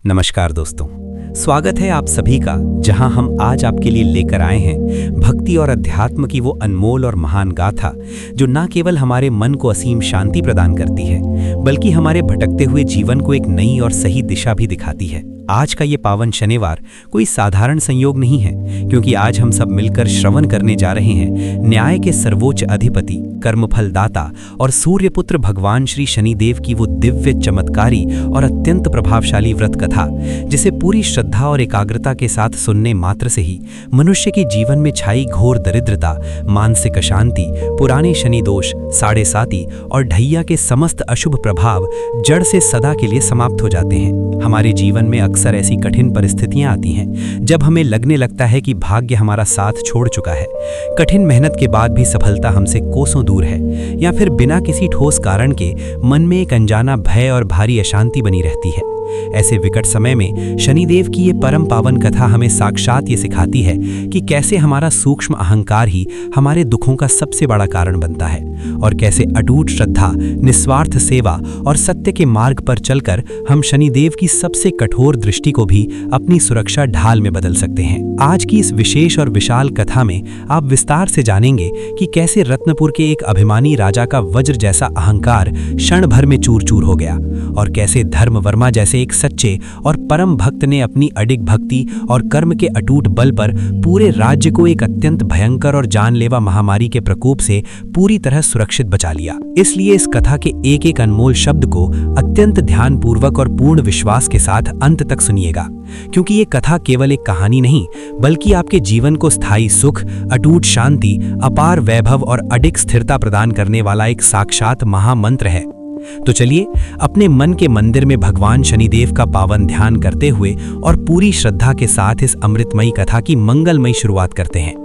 नमस्कार दोस्तों, स्वागत है आप सभी का जहां हम आज आपके लिए लेकर आए हैं भक्ति और अध्यात्म की वो अनमोल और महान गाथा जो न केवल हमारे मन को असीम शांति प्रदान करती है बल्कि हमारे भटकते हुए जीवन को एक नई और सही दिशा भी दिखाती है। आज का ये पावन शनिवार कोई साधारण संयोग नहीं है, क्योंकि आज हम सब मिलकर श्रवण करने जा रहे हैं न्याय के सर्वोच्च अधिपति, कर्मफल दाता और सूर्यपुत्र भगवान श्री शनिदेव की वो दिव्य, चमत्कारी और अत्यंत प्रभावशाली व्रत कथा, जिसे पूरी श्रद्धा और एकाग्रता के साथ सुनने मात्र से ही मनुष्य के जीवन में छाई घोर दरिद्रता, मानसिक अशांति, पुराने शनि दोष, साढ़े साती और ढैया के समस्त अशुभ प्रभाव जड़ से सदा के लिए समाप्त हो जाते हैं। हमारे जीवन में अक्सर ऐसी कठिन परिस्थितियां आती हैं जब हमें लगने लगता है कि भाग्य हमारा साथ छोड़ चुका है, कठिन मेहनत के बाद भी सफलता हमसे कोसों दूर है, या फिर बिना किसी ठोस कारण के मन में एक अनजाना भय और भारी अशांति बनी रहती है। ऐसे विकट समय में शनिदेव की ये परम पावन कथा हमें साक्षात ये सिखाती है कि कैसे हमारा सूक्ष्म अहंकार ही हमारे दुखों का सबसे बड़ा कारण बनता है, और कैसे अटूट श्रद्धा, निस्वार्थ सेवा और सत्य के मार्ग पर चलकर हम शनिदेव की सबसे कठोर दृष्टि को भी अपनी सुरक्षा ढाल में बदल सकते हैं। आज की इस विशेष और विशाल कथा में आप विस्तार से जानेंगे कि कैसे रत्नपुर के एक अभिमानी राजा का वज्र जैसा अहंकार क्षण भर में चूर चूर हो गया, और कैसे धर्मवर्मा जैसे एक सच्चे और परम भक्त ने अपनी अडिग भक्ति और कर्म के अटूट बल पर पूरे राज्य को एक अत्यंत भयंकर और जानलेवा महामारी के प्रकोप से पूरी तरह सुरक्षित बचा लिया। इसलिए इस कथा के एक एक अनमोल शब्द को अत्यंत ध्यानपूर्वक और पूर्ण विश्वास के साथ अंत तक सुनिएगा, क्योंकि ये कथा केवल एक कहानी नहीं बल्कि आपके जीवन को स्थायी सुख, अटूट शांति, अपार वैभव और अडिग स्थिरता प्रदान करने वाला एक साक्षात महामंत्र है। तो चलिए अपने मन के मंदिर में भगवान शनिदेव का पावन ध्यान करते हुए और पूरी श्रद्धा के साथ इस अमृतमयी कथा की मंगलमयी शुरुआत करते हैं।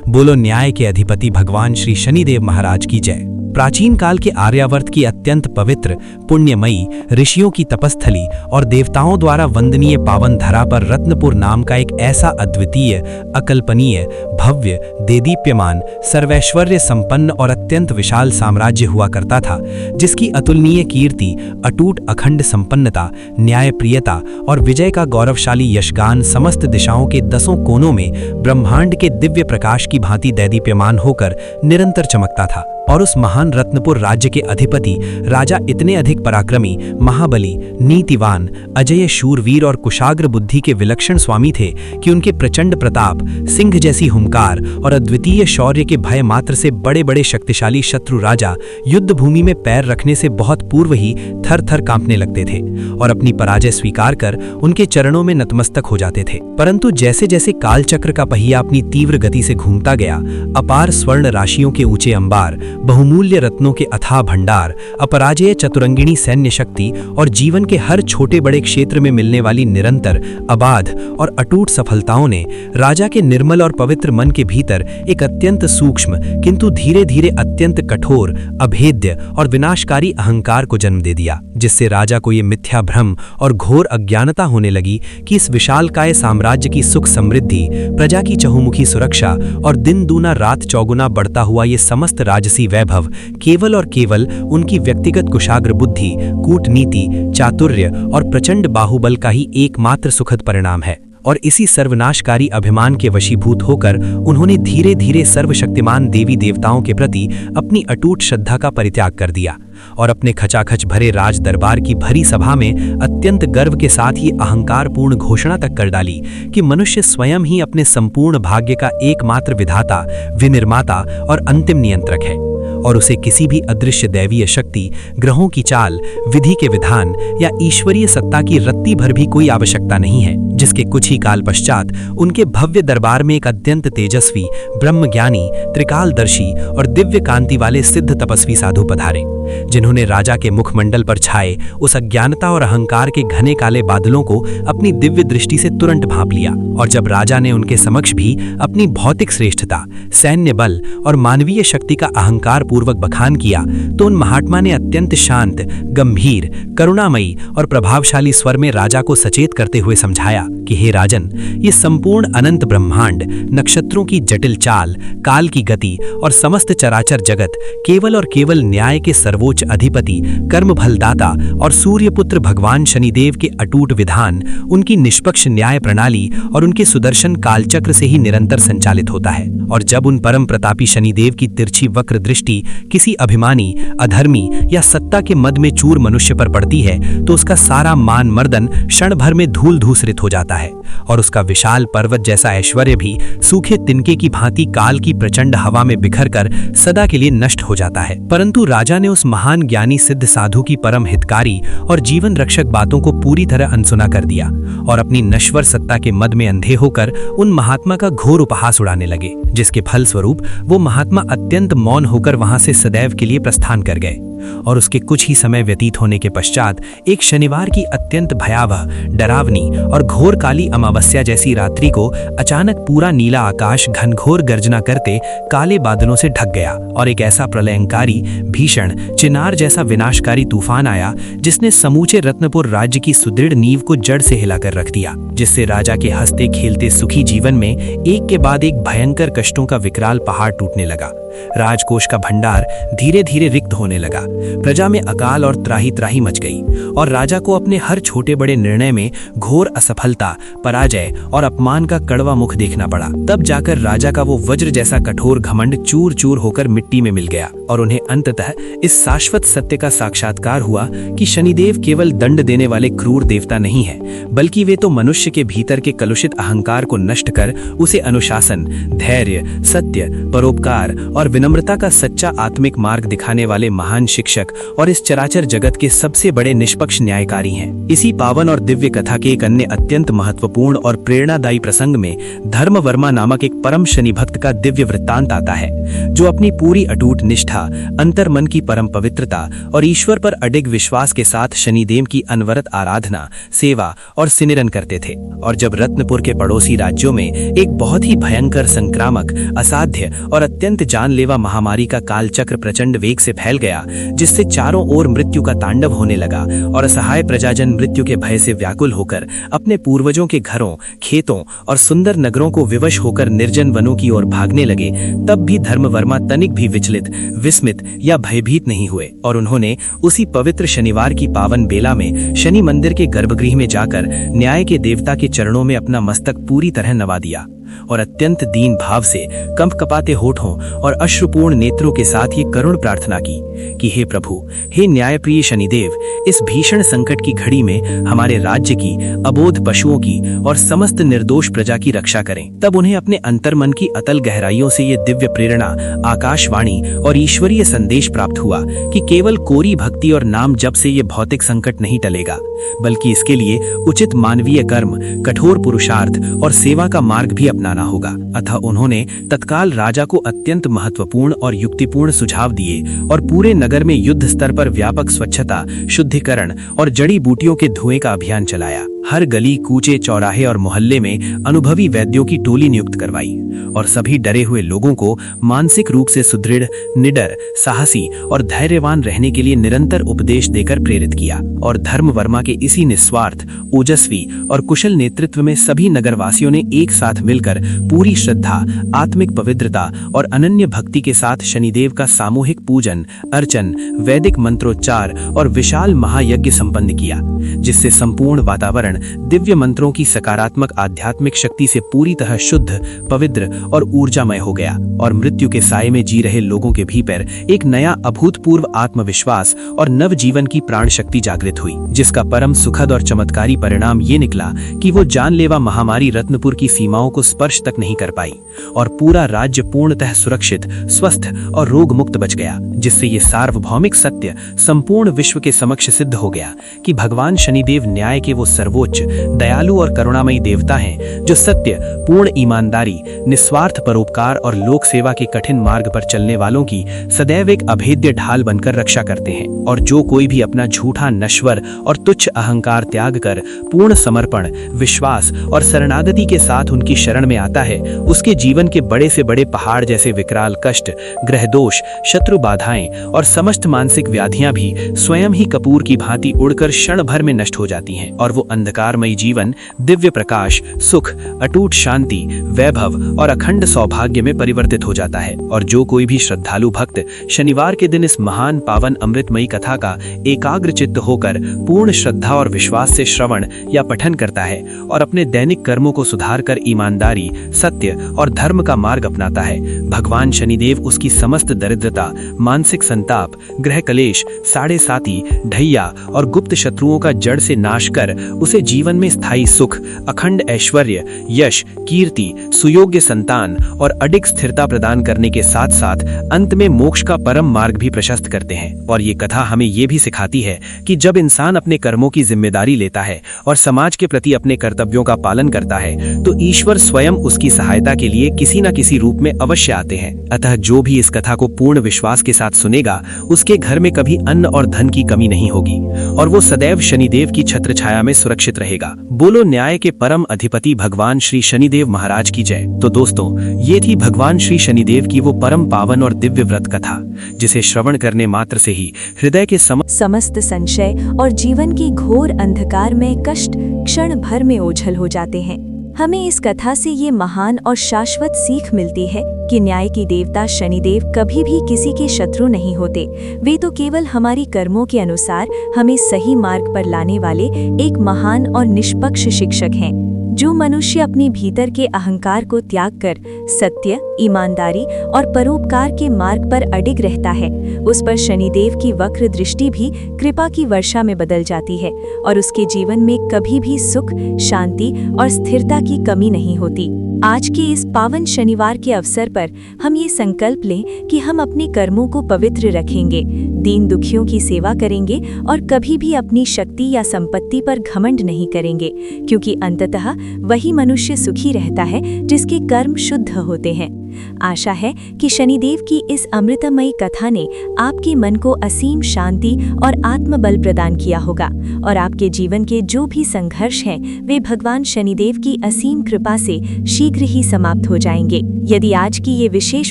बोलो न्याय के अधिपति भगवान श्री शनिदेव महाराज की जय। प्राचीन काल के आर्यावर्त की अत्यंत पवित्र, पुण्यमयी, ऋषियों की तपस्थली और देवताओं द्वारा वंदनीय पावन धरा पर रत्नपुर नाम का एक ऐसा अद्वितीय, अकल्पनीय, भव्य, देदीप्यमान, सर्वैश्वर्य संपन्न और अत्यंत विशाल साम्राज्य हुआ करता था, जिसकी अतुलनीय कीर्ति, अटूट अखंड संपन्नता, न्यायप्रियता और विजय का गौरवशाली यशगान समस्त दिशाओं के दसों कोनों में ब्रह्मांड के दिव्य प्रकाश की भांति दैदीप्यमान होकर निरंतर चमकता था। और उस महान रत्नपुर राज्य के अधिपति राजा इतने अधिक पराक्रमी, महाबली, नीतिवान, अजय शूरवीर और कुशाग्र बुद्धि के विलक्षण स्वामी थे कि उनके प्रचंड प्रताप, सिंह जैसी हुंकार और अद्वितीय शौर्य के भय मात्र से बड़े बड़े शक्तिशाली शत्रु राजा युद्ध भूमि में पैर रखने से बहुत पूर्व ही थर थर कांपने लगते थे और अपनी पराजय स्वीकार कर उनके चरणों में नतमस्तक हो जाते थे। परंतु जैसे जैसे कालचक्र का पहिया अपनी तीव्र गति से घूमता गया, अपार स्वर्ण राशियों के ऊंचे अंबार, बहुमूल्य रत्नों के अथाह भंडार, अपराजेय चतुरंगिणी सैन्य शक्ति और जीवन के हर छोटे बड़े क्षेत्र में मिलने वाली निरंतर, अबाध और अटूट सफलताओं ने राजा के निर्मल और पवित्र मन के भीतर एक अत्यंत सूक्ष्म किंतु धीरे धीरे अत्यंत कठोर, अभेद्य और विनाशकारी अहंकार को जन्म दे दिया, जिससे राजा को ये मिथ्या भ्रम और घोर अज्ञानता होने लगी कि इस विशालकाय साम्राज्य की सुख समृद्धि, प्रजा की चहुमुखी सुरक्षा और दिन दूना रात चौगुना बढ़ता हुआ ये समस्त राजसी वैभव केवल और केवल उनकी व्यक्तिगत कुशाग्र बुद्धि, कूटनीति, चातुर्य और प्रचंड बाहुबल का ही एकमात्र सुखद परिणाम है। और इसी सर्वनाशकारी अभिमान के वशीभूत होकर उन्होंने धीरे धीरे सर्वशक्तिमान देवी देवताओं के प्रति अपनी अटूट श्रद्धा का परित्याग कर दिया और अपने खचाखच भरे राज दरबार की भरी सभा में अत्यंत गर्व के साथ ही अहंकारपूर्ण घोषणा तक कर डाली कि मनुष्य स्वयं ही अपने संपूर्ण भाग्य का एकमात्र विधाता, विनिर्माता और अंतिम नियंत्रक है, और उसे किसी भी अदृश्य दैवीय शक्ति, ग्रहों की चाल, विधि के विधान या ईश्वरीय सत्ता की रत्ती भर भी कोई आवश्यकता नहीं है, जिसके कुछ ही काल पश्चात उनके भव्य दरबार में एक अत्यंत तेजस्वी, ब्रह्मज्ञानी, त्रिकालदर्शी और दिव्य कांति वाले सिद्ध तपस्वी साधु पधारे, जिन्होंने राजा के मुखमंडल पर छाए उस अज्ञानता और अहंकार के घने काले बादलों को अपनी दिव्य दृष्टि से तुरंत भांप लिया। और जब राजा ने उनके समक्ष भी अपनी भौतिक श्रेष्ठता, सैन्य बल और मानवीय शक्ति का अहंकार पूर्वक बखान किया तो उन महात्मा ने अत्यंत शांत, गंभीर, करुणामयी और प्रभावशाली स्वर में राजा को सचेत करते हुए समझाया कि हे राजन, ये संपूर्ण अनंत ब्रह्मांड, नक्षत्रों की जटिल चाल, काल की गति और समस्त चराचर जगत केवल और केवल न्याय के सर्वोच्च अधिपति, कर्म फलदाता और सूर्यपुत्र भगवान शनिदेव के अटूट विधान, उनकी निष्पक्ष न्याय प्रणाली और उनके सुदर्शन कालचक्र से ही निरंतर संचालित होता है। और जब उन परम प्रतापी शनिदेव की तिरछी वक्र दृष्टि किसी अभिमानी, अधर्मी या सत्ता के मद में चूर मनुष्य पर पड़ती है तो उसका सारा मान मर्दन क्षण भर में धूल धूसरित हो जाता है और उसका विशाल पर्वत जैसा ऐश्वर्य भी सूखे तिनके की भांति काल की प्रचंड हवा में बिखरकर सदा के लिए नष्ट हो जाता है। परंतु राजा ने उस महान ज्ञानी सिद्ध साधु की परम हितकारी और जीवन रक्षक बातों को पूरी तरह अनसुना कर दिया और अपनी नश्वर सत्ता के मद में अंधे होकर उन महात्मा का घोर उपहास उड़ाने लगे, जिसके फलस्वरूप वो महात्मा अत्यंत मौन होकर वहां से सदैव के लिए प्रस्थान कर गए। और उसके कुछ ही समय व्यतीत होने के पश्चात एक शनिवार की अत्यंत भयावह, डरावनी और घोर काली अमावस्या जैसी रात्रि को अचानक पूरा नीला आकाश घनघोर गर्जना करते काले बादलों से ढक गया और एक ऐसा प्रलयंकारी, भीषण, चिनार जैसा विनाशकारी तूफान आया जिसने समूचे रत्नपुर राज्य की सुदृढ़ नींव को जड़ से हिलाकर रख दिया, जिससे राजा के हंसते खेलते सुखी जीवन में एक के बाद एक भयंकर कष्टों का विकराल पहाड़ टूटने लगा। राजकोष का भंडार धीरे धीरे रिक्त होने लगा, प्रजा में अकाल और त्राही त्राही मच गई और राजा को अपने हर छोटे बड़े निर्णय में घोर असफलता, पराजय और अपमान का कड़वा मुख देखना पड़ा। तब जाकर राजा का वो वज्र जैसा कठोर घमंड चूर चूर होकर मिट्टी में मिल गया और उन्हें अंततः इस शाश्वत सत्य का साक्षात्कार हुआ कि शनिदेव केवल दंड देने वाले क्रूर देवता नहीं है, बल्कि वे तो मनुष्य के भीतर के कलुषित अहंकार को नष्ट कर उसे अनुशासन, धैर्य, सत्य, परोपकार और विनम्रता का सच्चा आत्मिक मार्ग दिखाने वाले महान शिक्षक और इस चराचर जगत के सबसे बड़े निष्पक्ष न्यायकारी हैं। इसी पावन और दिव्य कथा के एक अन्य अत्यंत महत्वपूर्ण और प्रेरणादायी प्रसंग में धर्मवर्मा नामक एक परम शनि भक्त का दिव्य वृत्तांत आता है, जो अपनी पूरी अटूट निष्ठा, अंतर्मन की परम पवित्रता और ईश्वर पर अडिग विश्वास के साथ शनिदेव की अनवरत आराधना, सेवा और सिमरन करते थे। और जब रत्नपुर के पड़ोसी राज्यों में एक बहुत ही भयंकर, संक्रामक, असाध्य और अत्यंत जानलेवा महामारी का कालचक्र प्रचंड वेग से फैल गया, जिससे चारों ओर मृत्यु का तांडव होने लगा और असहाय प्रजाजन मृत्यु के भय से व्याकुल होकर अपने पूर्वजों के घरों, खेतों और सुंदर नगरों को विवश होकर निर्जन वनों की ओर भागने लगे, तब भी धर्मवर्मा तनिक भी विचलित, विस्मित या भयभीत नहीं हुए और उन्होंने उसी पवित्र शनिवार की पावन बेला में शनि मंदिर के गर्भगृह में जाकर न्याय के देवता के चरणों में अपना मस्तक पूरी तरह नवा दिया और अत्यंत दीन भाव से, कंप कपाते होठों और अश्रुपूर्ण नेत्रों के साथ ये करुण प्रार्थना की कि हे प्रभु, हे न्यायप्रिय शनिदेव, इस भीषण संकट की घड़ी में हमारे राज्य की, अबोध पशुओं की और समस्त निर्दोष प्रजा की रक्षा करें। तब उन्हें अपने अंतर्मन की अतल गहराइयों से ये दिव्य प्रेरणा, आकाशवाणी और ईश्वरीय संदेश प्राप्त हुआ कि केवल कोरी भक्ति और नाम जप से ये भौतिक संकट नहीं टलेगा, बल्कि इसके लिए उचित मानवीय कर्म, कठोर पुरुषार्थ और सेवा का मार्ग भी अपनाना होगा। अतः उन्होंने तत्काल राजा को अत्यंत महत्वपूर्ण और युक्तिपूर्ण सुझाव दिए और पूरे नगर में युद्ध स्तर पर व्यापक स्वच्छता, शुद्धिकरण और जड़ी बूटियों के धुएं का अभियान चलाया। हर गली, कूचे, चौराहे और मोहल्ले में अनुभवी वैद्यों की टोली नियुक्त करवाई और सभी डरे हुए लोगों को मानसिक रूप से सुदृढ़, निडर, साहसी और धैर्यवान रहने के लिए निरंतर उपदेश देकर प्रेरित किया। और धर्मवर्मा के इसी निस्वार्थ, ओजस्वी और कुशल नेतृत्व में सभी नगरवासियों ने एक साथ मिलकर पूरी श्रद्धा, आत्मिक पवित्रता और अनन्य भक्ति के साथ शनिदेव का सामूहिक पूजन, अर्चन, वैदिक मंत्रोच्चार और विशाल महायज्ञ संपन्न किया, जिससे संपूर्ण वातावरण दिव्य मंत्रों की सकारात्मक आध्यात्मिक शक्ति से पूरी तरह शुद्ध, पवित्र और ऊर्जामय हो गया और मृत्यु के साये में जी रहे लोगों के भीतर एक नया अभूतपूर्व आत्मविश्वास और नव जीवन की प्राण शक्ति जागृत हुई, जिसका परम सुखद और चमत्कारी परिणाम ये निकला कि वो जानलेवा महामारी रत्नपुर की सीमाओं को स्पर्श तक नहीं कर पाई और पूरा राज्य पूर्णतः सुरक्षित, स्वस्थ और रोग मुक्त बच गया, जिससे ये सार्वभौमिक सत्य संपूर्ण विश्व के समक्ष सिद्ध हो गया कि भगवान शनिदेव न्याय के वो सर्वोच्च सर्वोच्च, दयालु और करुणामयी देवता हैं, जो सत्य, पूर्ण ईमानदारी, निस्वार्थ परोपकार और लोक सेवा के कठिन मार्ग पर चलने वालों की सदैव एक अभेद्य ढाल बनकर रक्षा करते हैं। और जो कोई भी अपना झूठा, नश्वर और तुच्छ अहंकार त्याग कर पूर्ण समर्पण, विश्वास और शरणागति के साथ उनकी शरण में आता है, उसके जीवन के बड़े से बड़े पहाड़ जैसे विकराल कष्ट, ग्रह दोष, शत्रु बाधाएं और समस्त मानसिक व्याधियां भी स्वयं ही कपूर की भांति उड़कर क्षण भर में नष्ट हो जाती हैं, और वो अंधकारमयी जीवन दिव्य प्रकाश, सुख, अटूट शांति, वैभव और अखंड सौभाग्य में परिवर्तित हो जाता है। और जो कोई भी श्रद्धालु भक्त शनिवार के दिन इस महान पावन अमृतमयी कथा का एकाग्र चित्त होकर पूर्ण श्रद्धा और विश्वास से श्रवण या पठन करता है और अपने दैनिक कर्मों को सुधार कर ईमानदारी, सत्य और धर्म का मार्ग अपनाता है, भगवान शनिदेव उसकी समस्त दरिद्रता, मानसिक संताप, ग्रह कलेश, साढ़े साती, ढैया और गुप्त शत्रुओं का जड़ से नाश कर उसे जीवन में स्थायी सुख, अखंड ऐश्वर्य, यश, कीर्ति, सुयोग्य संतान और अडिग स्थिरता प्रदान करने के साथ साथ अंत में मोक्ष का परम मार्ग भी प्रशस्त करते हैं। और ये कथा हमें ये भी सिखाती है कि जब इंसान अपने कर्मों की जिम्मेदारी लेता है और समाज के प्रति अपने कर्तव्यों का पालन करता है, तो ईश्वर स्वयं उसकी सहायता के लिए किसी न किसी रूप में अवश्य आते हैं। अतः जो भी इस कथा को पूर्ण विश्वास के साथ सुनेगा, उसके घर में कभी अन्न और धन की कमी नहीं होगी और वो सदैव शनिदेव की छत्र छाया में सुरक्षित रहेगा। बोलो न्याय के परम अधिपति भगवान श्री शनिदेव महाराज की जय। तो दोस्तों, ये थी भगवान श्री शनिदेव की वो परम पावन और दिव्य व्रत कथा, जिसे श्रवण करने मात्र से ही हृदय के समस्त संशय और जीवन की घोर अंधकार में कष्ट क्षण भर में ओझल हो जाते हैं। हमें इस कथा से ये महान और शाश्वत सीख मिलती है कि न्याय की देवता शनिदेव कभी भी किसी के शत्रु नहीं होते। वे तो केवल हमारी कर्मों के अनुसार हमें सही मार्ग पर लाने वाले एक महान और निष्पक्ष शिक्षक हैं। जो मनुष्य अपने भीतर के अहंकार को त्याग कर सत्य, ईमानदारी और परोपकार के मार्ग पर अडिग रहता है, उस पर शनिदेव की वक्र दृष्टि भी कृपा की वर्षा में बदल जाती है और उसके जीवन में कभी भी सुख, शांति और स्थिरता की कमी नहीं होती। आज के इस पावन शनिवार के अवसर पर हम ये संकल्प लें कि हम अपने कर्मों को पवित्र रखेंगे, दीन दुखियों की सेवा करेंगे और कभी भी अपनी शक्ति या संपत्ति पर घमंड नहीं करेंगे, क्योंकि अंततः वही मनुष्य सुखी रहता है जिसके कर्म शुद्ध होते हैं। आशा है कि शनिदेव की इस अमृतमयी कथा ने आपके मन को असीम शांति और आत्मबल प्रदान किया होगा और आपके जीवन के जो भी संघर्ष हैं, वे भगवान शनिदेव की असीम कृपा से शीघ्र ही समाप्त हो जाएंगे। यदि आज की ये विशेष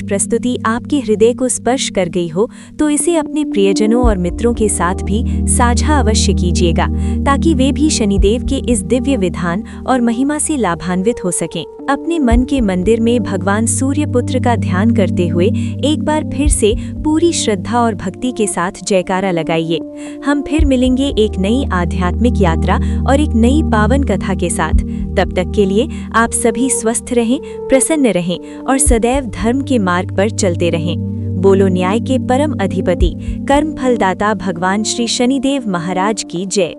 प्रस्तुति आपके हृदय को स्पर्श कर गई हो, तो इसे अपने प्रियजनों और मित्रों के साथ भी साझा अवश्य कीजिएगा, ताकि वे भी शनिदेव के इस दिव्य विधान और महिमा से लाभान्वित हो सकें। अपने मन के मंदिर में भगवान सूर्य पुत्र का ध्यान करते हुए एक बार फिर से पूरी श्रद्धा और भक्ति के साथ जयकारा लगाइए। हम फिर मिलेंगे एक नई आध्यात्मिक यात्रा और एक नई पावन कथा के साथ। तब तक के लिए आप सभी स्वस्थ रहें, प्रसन्न रहें और सदैव धर्म के मार्ग पर चलते रहें। बोलो न्याय के परम अधिपति, कर्म फलदाता भगवान श्री शनिदेव महाराज की जय।